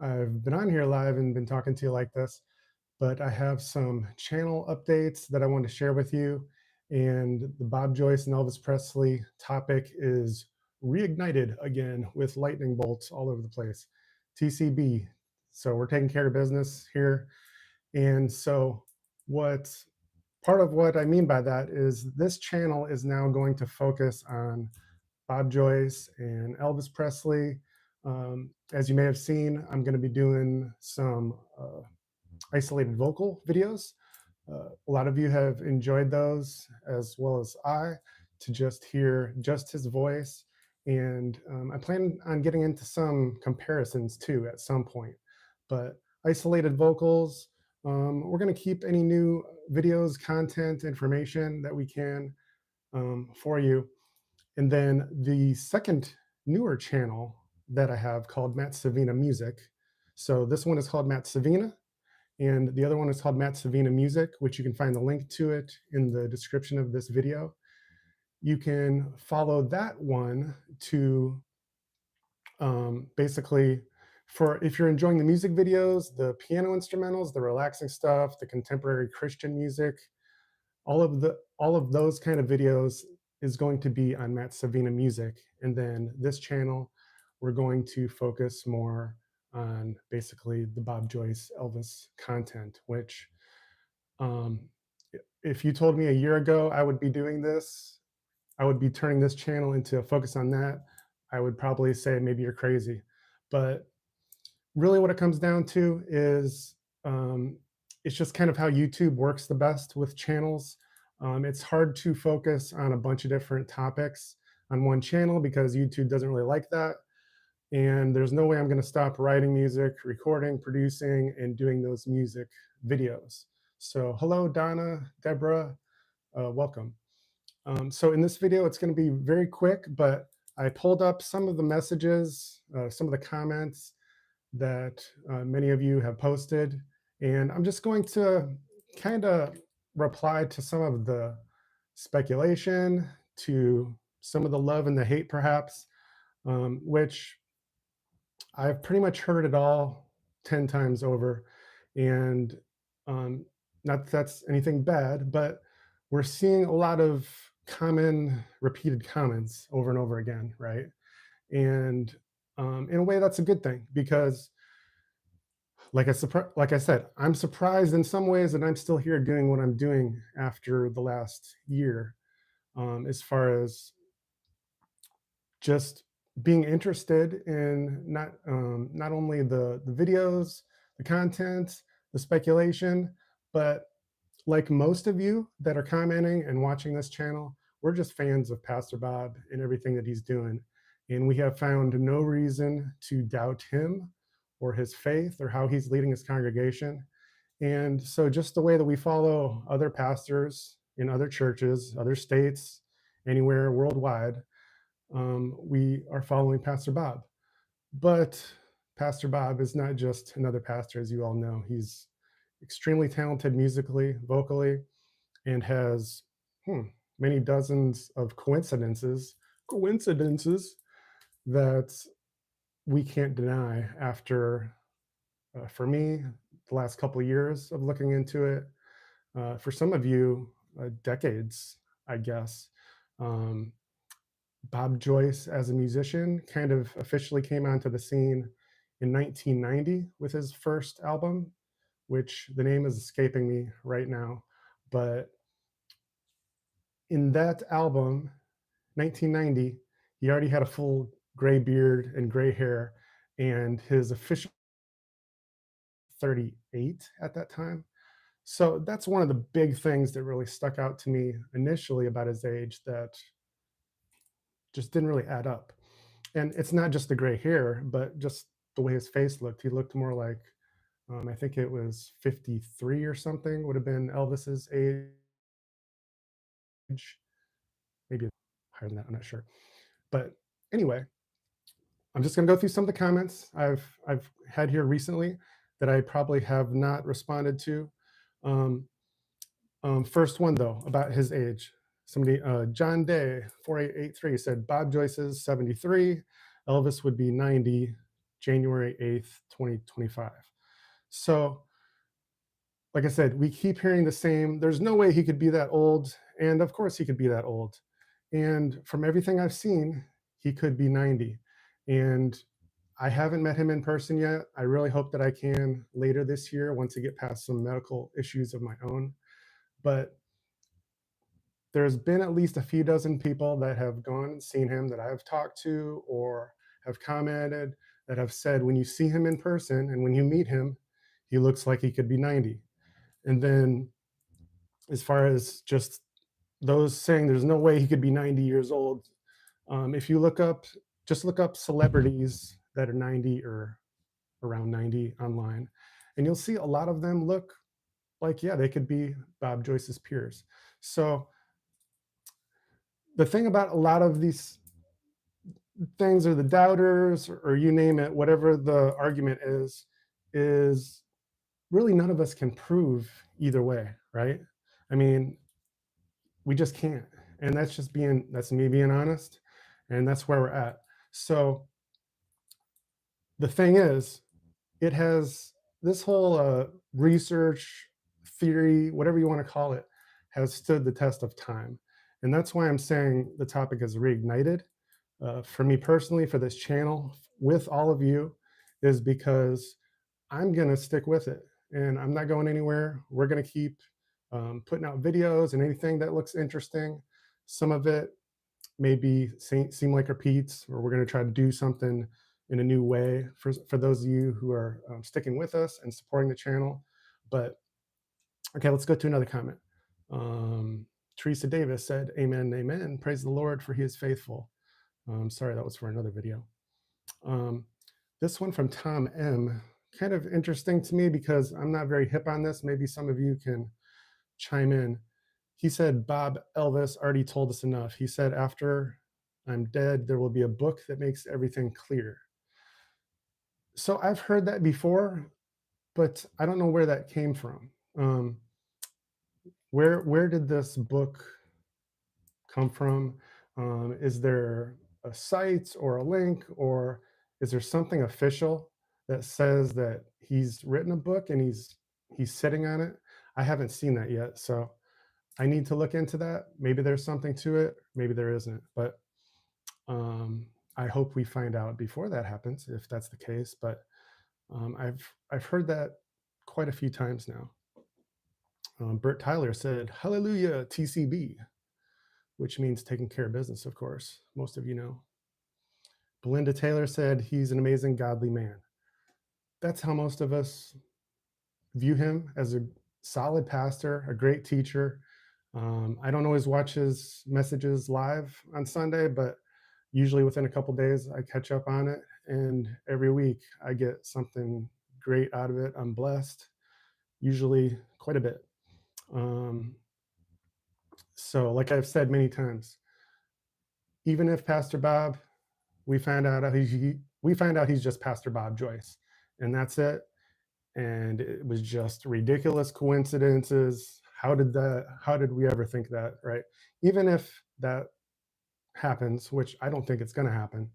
I've been on here live and been talking to you like this, but I have some channel updates that I want to share with you. And the Bob Joyce and Elvis Presley topic is reignited again with lightning bolts all over the place. TCB. So we're taking care of business here. And so, what part of what I mean by that is this channel is now going to focus on Bob Joyce and Elvis Presley. As you may have seen, I'm going to be doing some isolated vocal videos. A lot of you have enjoyed those as well as I, to just hear just his voice. And I plan on getting into some comparisons too at some point. But isolated vocals, we're going to keep any new videos, content, information that we can for you. And then the second newer channel that I have called MattSavinaMusic. So this one is called MattSavina, and the other one is called MattSavinaMusic, which you can find the link to it in the description of this video. You can follow that one to basically, for if you're enjoying the music videos, the piano instrumentals, the relaxing stuff, the contemporary Christian music, all of those kind of videos is going to be on MattSavinaMusic. And then this channel, we're going to focus more on basically the Bob Joyce Elvis content, which um, if you told me a year ago I would be doing this, I would be turning this channel into a focus on that, I would probably say maybe you're crazy. But really what it comes down to is it's just kind of how YouTube works the best with channels. It's hard to focus on a bunch of different topics on one channel because YouTube doesn't really like that. And there's no way I'm going to stop writing music, recording, producing, and doing those music videos. So hello, Donna, Deborah, welcome. So in this video, it's going to be very quick, but I pulled up some of the messages, some of the comments that many of you have posted. And I'm just going to kind of reply to some of the speculation, to some of the love and the hate, perhaps, which I've pretty much heard it all 10 times over. And um, not that that's anything bad, but we're seeing a lot of common repeated comments over and over again, right? And in a way, that's a good thing because like I said, I'm surprised in some ways that I'm still here doing what I'm doing after the last year, as far as just being interested in not only the videos, the content, the speculation, but like most of you that are commenting and watching this channel, we're just fans of Pastor Bob and everything that he's doing. And we have found no reason to doubt him or his faith or how he's leading his congregation. And so, just the way that we follow other pastors in other churches, other states, anywhere worldwide, we are following Pastor Bob. But Pastor Bob is not just another pastor, as you all know. He's extremely talented musically, vocally, and has many dozens of coincidences that we can't deny after, for me, the last couple of years of looking into it. For some of you, decades, I guess. Um, Bob Joyce, as a musician, kind of officially came onto the scene in 1990 with his first album, which the name is escaping me right now. But in that album, 1990, he already had a full gray beard and gray hair, and his official 38 at that time. So that's one of the big things that really stuck out to me initially about his age that just didn't really add up. And it's not just the gray hair, but just the way his face looked. He looked more like, I think it was 53 or something, would have been Elvis's age, maybe higher than that, I'm not sure. But anyway, I'm just going to go through some of the comments I've had here recently that I probably have not responded to. Um, First one though, about his age. Somebody, John Day 4883 said Bob Joyce is 73, Elvis would be 90, January 8th, 2025. So, like I said, we keep hearing the same. There's no way he could be that old. And of course, he could be that old. And from everything I've seen, he could be 90. And I haven't met him in person yet. I really hope that I can later this year once I get past some medical issues of my own. But there's been at least a few dozen people that have gone and seen him that I've talked to or have commented that have said when you see him in person and when you meet him, he looks like he could be 90. And then as far as just those saying there's no way he could be 90 years old, if you just look up celebrities that are 90 or around 90 online, and you'll see a lot of them look like, yeah, they could be Bob Joyce's peers. So the thing about a lot of these things, or the doubters, or you name it, whatever the argument is really none of us can prove either way, right? I mean, we just can't. And that's me being honest. And that's where we're at. So the thing is, it has this whole research theory, whatever you want to call it, has stood the test of time. And that's why I'm saying the topic is reignited. For me personally, for this channel, with all of you, is because I'm going to stick with it and I'm not going anywhere. We're going to keep putting out videos and anything that looks interesting. Some of it maybe seem like repeats, or we're going to try to do something in a new way for those of you who are sticking with us and supporting the channel. But okay, let's go to another comment. Teresa Davis said, amen, amen. Praise the Lord, for he is faithful. Sorry, that was for another video. This one from Tom M, kind of interesting to me because I'm not very hip on this. Maybe some of you can chime in. He said, Bob Elvis already told us enough. He said, after I'm dead, there will be a book that makes everything clear. So I've heard that before, but I don't know where that came from. Where did this book come from? Is there a site or a link, or is there something official that says that he's written a book and he's sitting on it? I haven't seen that yet, so I need to look into that. Maybe there's something to it, maybe there isn't, but I hope we find out before that happens, if that's the case. But I've heard that quite a few times now. Bert Tyler said, hallelujah, TCB, which means taking care of business, of course. Most of you know. Belinda Taylor said, he's an amazing, godly man. That's how most of us view him, as a solid pastor, a great teacher. I don't always watch his messages live on Sunday, but usually within a couple days, I catch up on it. And every week I get something great out of it. I'm blessed, usually quite a bit. So like I've said many times, even if Pastor Bob, we find out he's just Pastor Bob Joyce, and that's it. And it was just ridiculous coincidences. How did we ever think that, right? Even if that happens, which I don't think it's going to happen,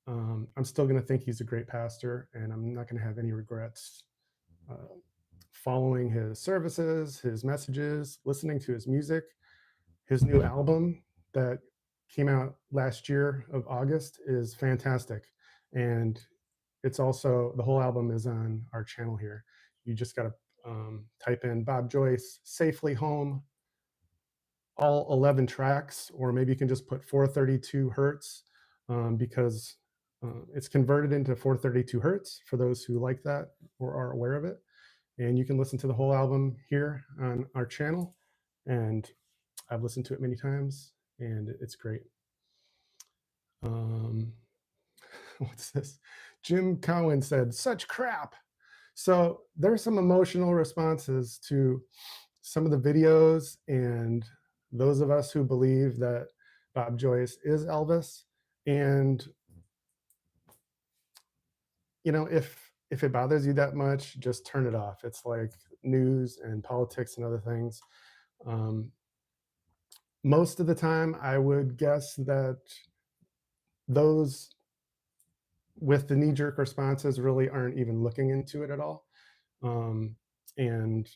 I'm still going to think he's a great pastor, and I'm not going to have any regrets following his services, his messages, listening to his music. His new album that came out last year of August is fantastic. And it's also, the whole album is on our channel here. You just got to type in Bob Joyce, Safely Home, all 11 tracks, or maybe you can just put 432 hertz because it's converted into 432 hertz for those who like that or are aware of it. And you can listen to the whole album here on our channel. And I've listened to it many times, and it's great. What's this? Jim Cowan said, such crap. So there's some emotional responses to some of the videos, and those of us who believe that Bob Joyce is Elvis. And, you know, if it bothers you that much, just turn it off. It's like news and politics and other things. Most of the time, I would guess that those with the knee-jerk responses, really aren't even looking into it at all. And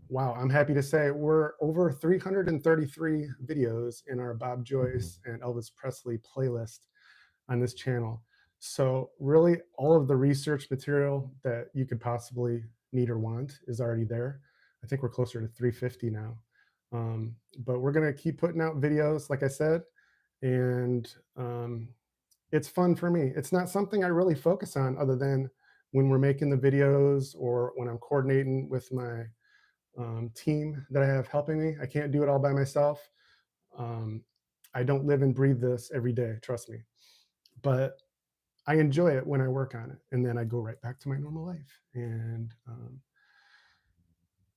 wow, I'm happy to say we're over 333 videos in our Bob Joyce and Elvis Presley playlist on this channel. So really all of the research material that you could possibly need or want is already there. I think we're closer to 350 now. But we're going to keep putting out videos, like I said, and it's fun for me. It's not something I really focus on other than when we're making the videos or when I'm coordinating with my team that I have helping me. I can't do it all by myself. Um, I don't live and breathe this every day, trust me. But I enjoy it when I work on it, and then I go right back to my normal life. And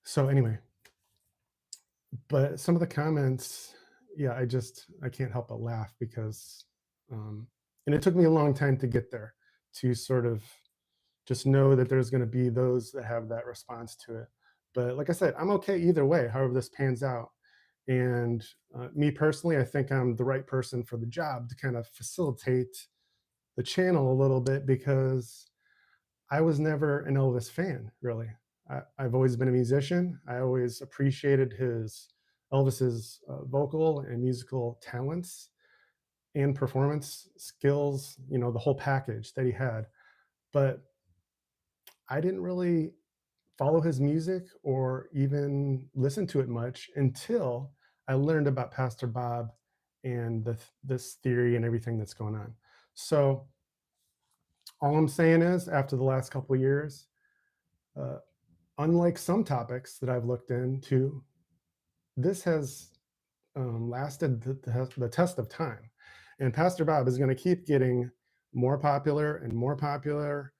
so, anyway, but some of the comments, yeah, I can't help but laugh because, and it took me a long time to get there to sort of just know that there's going to be those that have that response to it. But like I said, I'm okay either way, however this pans out. And me personally, I think I'm the right person for the job to kind of facilitate the channel a little bit because I was never an Elvis fan, really. I've always been a musician. I always appreciated Elvis's vocal and musical talents and performance skills, the whole package that he had. But I didn't really follow his music or even listen to it much until I learned about Pastor Bob and this theory and everything that's going on. So all I'm saying is, after the last couple of years, uh, unlike some topics that I've looked into, this has lasted the test of time. And Pastor Bob is going to keep getting more popular and more popular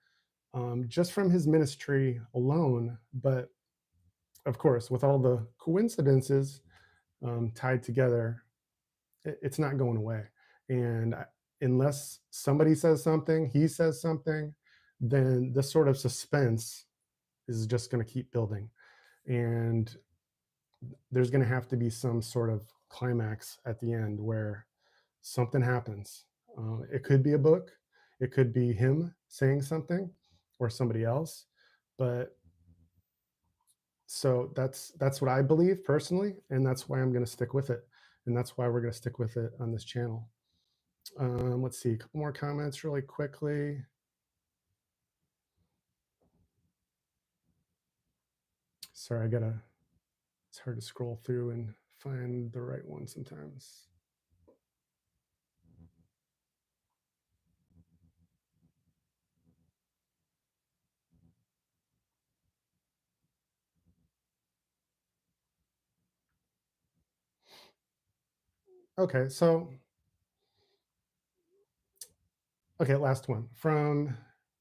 just from his ministry alone. But of course, with all the coincidences tied together, it's not going away. And unless somebody says something, he says something, then this sort of suspense is just going to keep building. And there's going to have to be some sort of climax at the end where something happens. It could be a book, it could be him saying something or somebody else. But so that's what I believe personally, and that's why I'm going to stick with it, and that's why we're going to stick with it on this channel. Let's see, a couple more comments really quickly. Sorry, it's hard to scroll through and find the right one sometimes. Okay, so okay, last one from,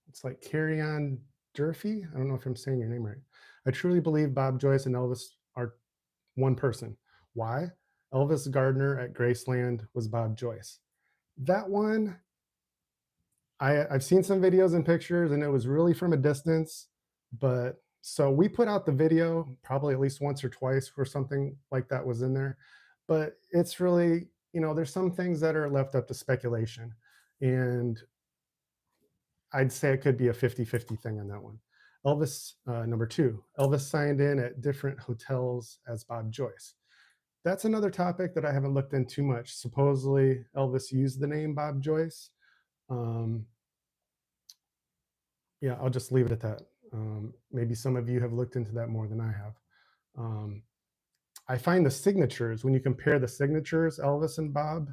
it's like Carry On Durfee. I don't know if I'm saying your name right. I truly believe Bob Joyce and Elvis are one person. Why? Elvis Gardner at Graceland was Bob Joyce. That one, I've seen some videos and pictures, and it was really from a distance. But so we put out the video probably at least once or twice where something like that was in there. But it's really, there's some things that are left up to speculation. And I'd say it could be a 50-50 thing on that one. Elvis, number two, Elvis signed in at different hotels as Bob Joyce. That's another topic that I haven't looked into too much. Supposedly, Elvis used the name Bob Joyce. Um, yeah, I'll just leave it at that. Maybe some of you have looked into that more than I have. Um, I find the signatures, when you compare the signatures, Elvis and Bob,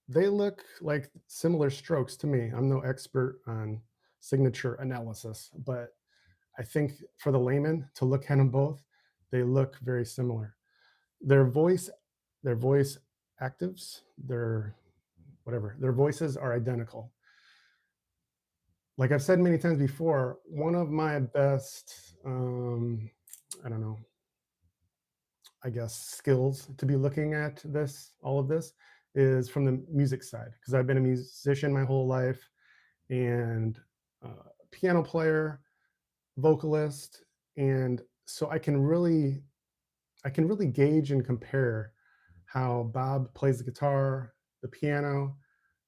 they look like similar strokes to me. I'm no expert on signature analysis, but I think for the layman to look at them both, they look very similar. Their voice, their voice actives, their voices are identical. Like I've said many times before, one of my best, I don't know, I guess skills to be looking at all of this, is from the music side, because I've been a musician my whole life, and piano player, vocalist, and so I can really gauge and compare how Bob plays the guitar, the piano,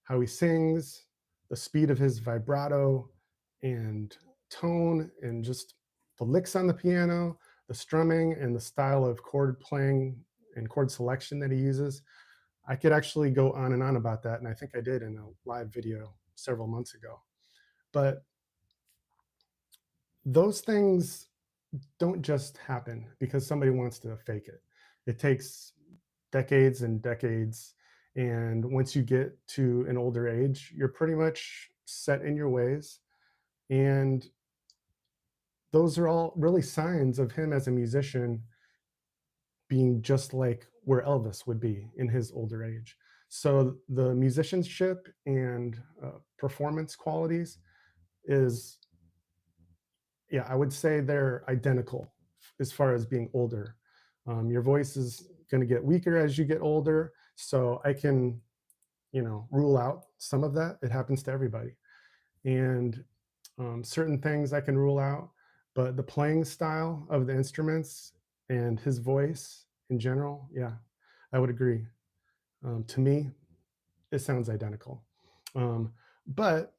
how he sings, the speed of his vibrato and tone, and just the licks on the piano, the strumming, and the style of chord playing and chord selection that he uses. I could actually go on and on about that, and I think I did in a live video several months ago. But those things don't just happen because somebody wants to fake it. It takes decades and decades. And once you get to an older age, you're pretty much set in your ways. And those are all really signs of him as a musician being just like where Elvis would be in his older age. So the musicianship and performance qualities is, yeah, I would say they're identical as far as being older. Your voice is going to get weaker as you get older. So I can, rule out some of that. It happens to everybody. And certain things I can rule out, but the playing style of the instruments and his voice in general, yeah, I would agree. To me, it sounds identical. Um, but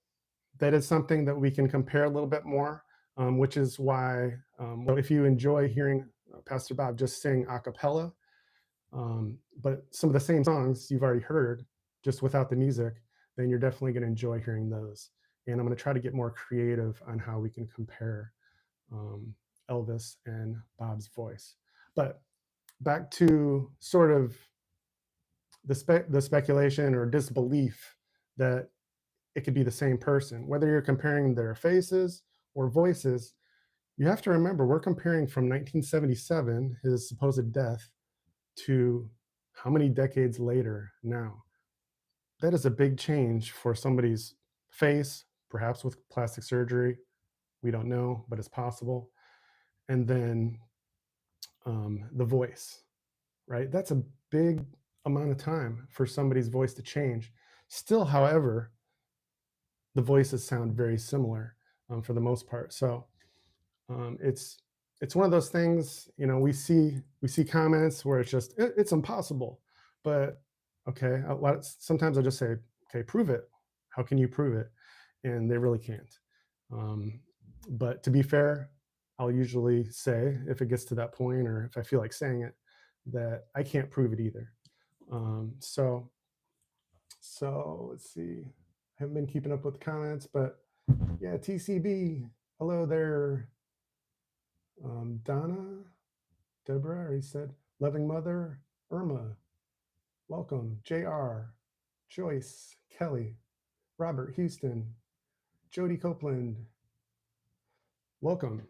that is something that we can compare a little bit more, which is why, if you enjoy hearing Pastor Bob just sing a cappella, but some of the same songs you've already heard, just without the music, then you're definitely going to enjoy hearing those. And I'm going to try to get more creative on how we can compare um, Elvis and Bob's voice. But back to sort of the speculation or disbelief that it could be the same person. Whether you're comparing their faces or voices, you have to remember we're comparing from 1977, his supposed death, to how many decades later now. That is a big change for somebody's face, perhaps with plastic surgery. We don't know, but it's possible. And then the voice, right? That's a big amount of time for somebody's voice to change. Still, however, the voices sound very similar for the most part. So it's one of those things. We see comments where it's just it's impossible, but okay. Sometimes I'll just say, okay, prove it. How can you prove it? And they really can't. Um, but to be fair, I'll usually say, if it gets to that point, or if I feel like saying it, that I can't prove it either. So let's see. I haven't been keeping up with the comments, but yeah, TCB. Hello there, Donna, Deborah. He said, loving mother, Irma. Welcome, JR, Joyce, Kelly, Robert Houston, Jody Copeland. Welcome.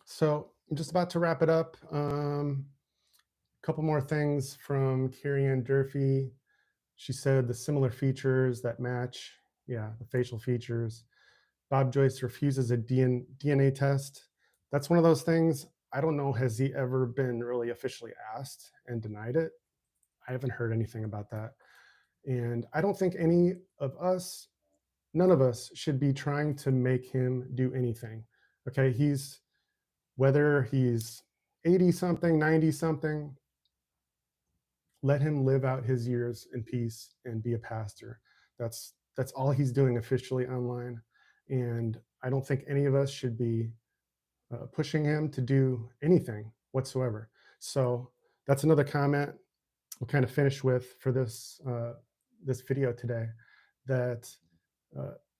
So I'm just about to wrap it up. A couple more things from Carrie Ann Durfee. She said the similar features that match, yeah, the facial features. Bob Joyce refuses a DNA test. That's one of those things. I don't know, has he ever been really officially asked and denied it? I haven't heard anything about that. And I don't think any of us, none of us should be trying to make him do anything. Okay, whether he's 80 something, 90 something, let him live out his years in peace and be a pastor. That's all he's doing officially online. And I don't think any of us should be pushing him to do anything whatsoever. So that's another comment we'll kind of finish with for this video today. That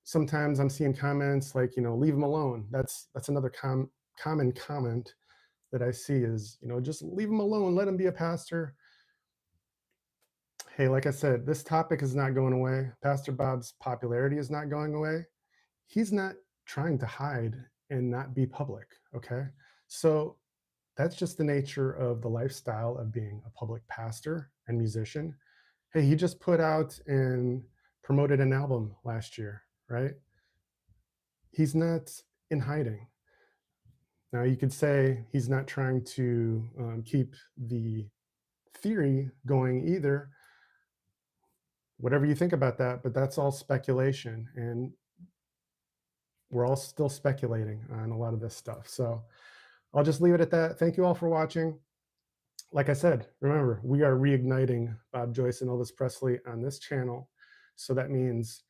sometimes I'm seeing comments like, leave him alone. That's another common comment that I see is, just leave him alone, let him be a pastor. Hey, like I said, this topic is not going away. Pastor Bob's popularity is not going away. He's not trying to hide and not be public, okay? So that's just the nature of the lifestyle of being a public pastor and musician. Hey, he just put out and promoted an album last year, right? He's not in hiding. Now, you could say he's not trying to keep the theory going either. Whatever you think about that, but that's all speculation. And we're all still speculating on a lot of this stuff. So I'll just leave it at that. Thank you all for watching. Like I said, remember, we are reigniting Bob Joyce and Elvis Presley on this channel. So that means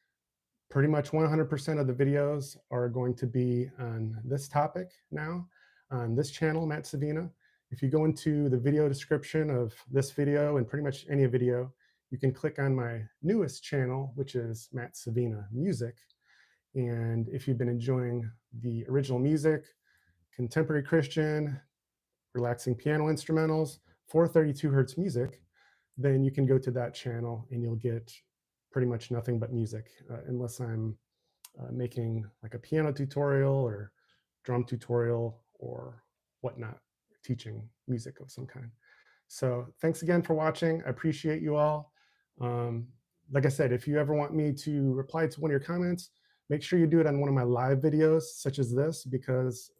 Pretty much 100% of the videos are going to be on this topic now, on this channel, MattSavina. If you go into the video description of this video and pretty much any video, you can click on my newest channel, which is MattSavinaMusic. And if you've been enjoying the original music, contemporary Christian, relaxing piano instrumentals, 432 hertz music, then you can go to that channel and you'll get pretty much nothing but music, unless I'm making like a piano tutorial or drum tutorial or whatnot, teaching music of some kind. So thanks again for watching. I appreciate you all. Um, like I said, if you ever want me to reply to one of your comments, make sure you do it on one of my live videos, such as this, because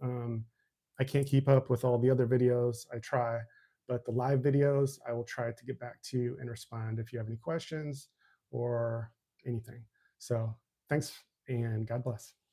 I can't keep up with all the other videos. I try, but the live videos, I will try to get back to you and respond if you have any questions or anything. So thanks and God bless.